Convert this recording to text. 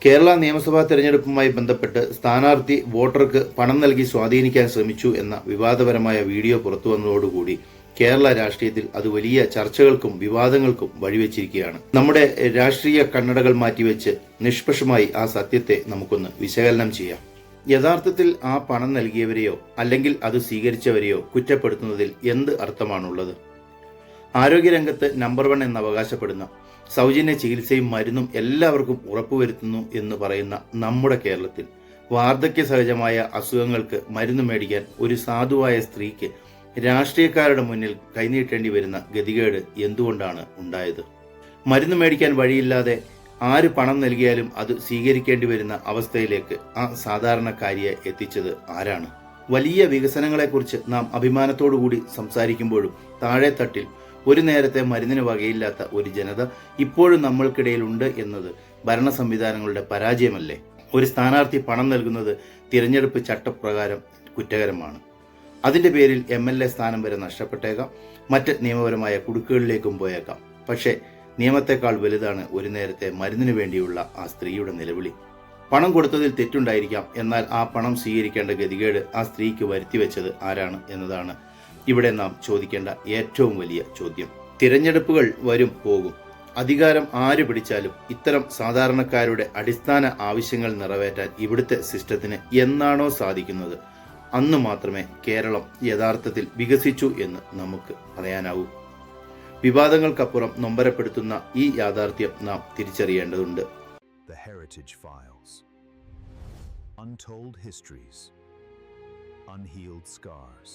കേരള നിയമസഭാ തെരഞ്ഞെടുപ്പുമായി ബന്ധപ്പെട്ട് സ്ഥാനാർത്ഥി വോട്ടർക്ക് പണം നൽകി സ്വാധീനിക്കാൻ ശ്രമിച്ചു എന്ന വിവാദപരമായ വീഡിയോ പുറത്തുവന്നതോടുകൂടി കേരള രാഷ്ട്രീയത്തിൽ അത് വലിയ ചർച്ചകൾക്കും വിവാദങ്ങൾക്കും വഴിവെച്ചിരിക്കുകയാണ്. നമ്മുടെ രാഷ്ട്രീയ കണ്ണടകൾ മാറ്റിവെച്ച് നിഷ്പക്ഷമായി ആ സത്യത്തെ നമുക്കൊന്ന് വിശകലനം ചെയ്യാം. യഥാർത്ഥത്തിൽ ആ പണം നൽകിയവരെയോ അല്ലെങ്കിൽ അത് സ്വീകരിച്ചവരെയോ കുറ്റപ്പെടുത്തുന്നതിൽ എന്ത് അർത്ഥമാണുള്ളത്? ആരോഗ്യരംഗത്ത് നമ്പർ 1 എന്ന് അവകാശപ്പെടുന്ന സൗജന്യ ചികിത്സയും മരുന്നും എല്ലാവർക്കും ഉറപ്പുവരുത്തുന്നു എന്ന് പറയുന്ന നമ്മുടെ കേരളത്തിൽ വാർദ്ധക്യ സഹജമായ അസുഖങ്ങൾക്ക് മരുന്ന് മേടിക്കാൻ ഒരു സാധുവായ സ്ത്രീക്ക് രാഷ്ട്രീയക്കാരുടെ മുന്നിൽ കൈനീട്ടേണ്ടി വരുന്ന ഗതികേട് എന്തുകൊണ്ടാണ് ഉണ്ടായത്? മരുന്ന് മേടിക്കാൻ വഴിയില്ലാതെ ആര് പണം നൽകിയാലും അത് സ്വീകരിക്കേണ്ടി വരുന്ന അവസ്ഥയിലേക്ക് ആ സാധാരണക്കാരിയെ എത്തിച്ചത് ആരാണ്? വലിയ വികസനങ്ങളെക്കുറിച്ച് നാം അഭിമാനത്തോടുകൂടി സംസാരിക്കുമ്പോഴും താഴെത്തട്ടിൽ ഒരു നേരത്തെ മരുന്നിന് വകയില്ലാത്ത ഒരു ജനത ഇപ്പോഴും നമ്മൾക്കിടയിലുണ്ട് എന്നത് ഭരണ സംവിധാനങ്ങളുടെ പരാജയമല്ലേ? ഒരു സ്ഥാനാർത്ഥി പണം നൽകുന്നത് തിരഞ്ഞെടുപ്പ് ചട്ടപ്രകാരം കുറ്റകരമാണ്. അതിന്റെ പേരിൽ MLA സ്ഥാനം വരെ നഷ്ടപ്പെട്ടേക്കാം, മറ്റ് നിയമപരമായ കുടുക്കുകളിലേക്കും പോയേക്കാം. പക്ഷേ നിയമത്തെക്കാൾ വലുതാണ് ഒരു നേരത്തെ മരുന്നിനു വേണ്ടിയുള്ള ആ സ്ത്രീയുടെ നിലവിളി. പണം കൊടുത്തതിൽ തെറ്റുണ്ടായിരിക്കാം, എന്നാൽ ആ പണം സ്വീകരിക്കേണ്ട ഗതികേട് ആ സ്ത്രീക്ക് വരുത്തിവെച്ചത് ആരാണ് എന്നതാണ് ഇവിടെ നാം ചോദിക്കേണ്ട ഏറ്റവും വലിയ ചോദ്യം. തിരഞ്ഞെടുപ്പുകൾ വരും പോകും. അധികാരം ആര് പിടിച്ചാലും ഇത്തരം സാധാരണക്കാരുടെ അടിസ്ഥാന ആവശ്യങ്ങൾ നിറവേറ്റാൻ ഇവിടുത്തെ സിസ്റ്റത്തിന് എന്നാണോ സാധിക്കുന്നത് അന്ന് മാത്രമേ കേരളം യഥാർത്ഥത്തിൽ വികസിച്ചു എന്ന് നമുക്ക് പറയാനാവൂ. വിവാദങ്ങൾക്കപ്പുറം നൊമ്പരപ്പെടുത്തുന്ന ഈ യാഥാർത്ഥ്യം നാം തിരിച്ചറിയേണ്ടതുണ്ട്. The Heritage Files. Untold histories. Unhealed scars.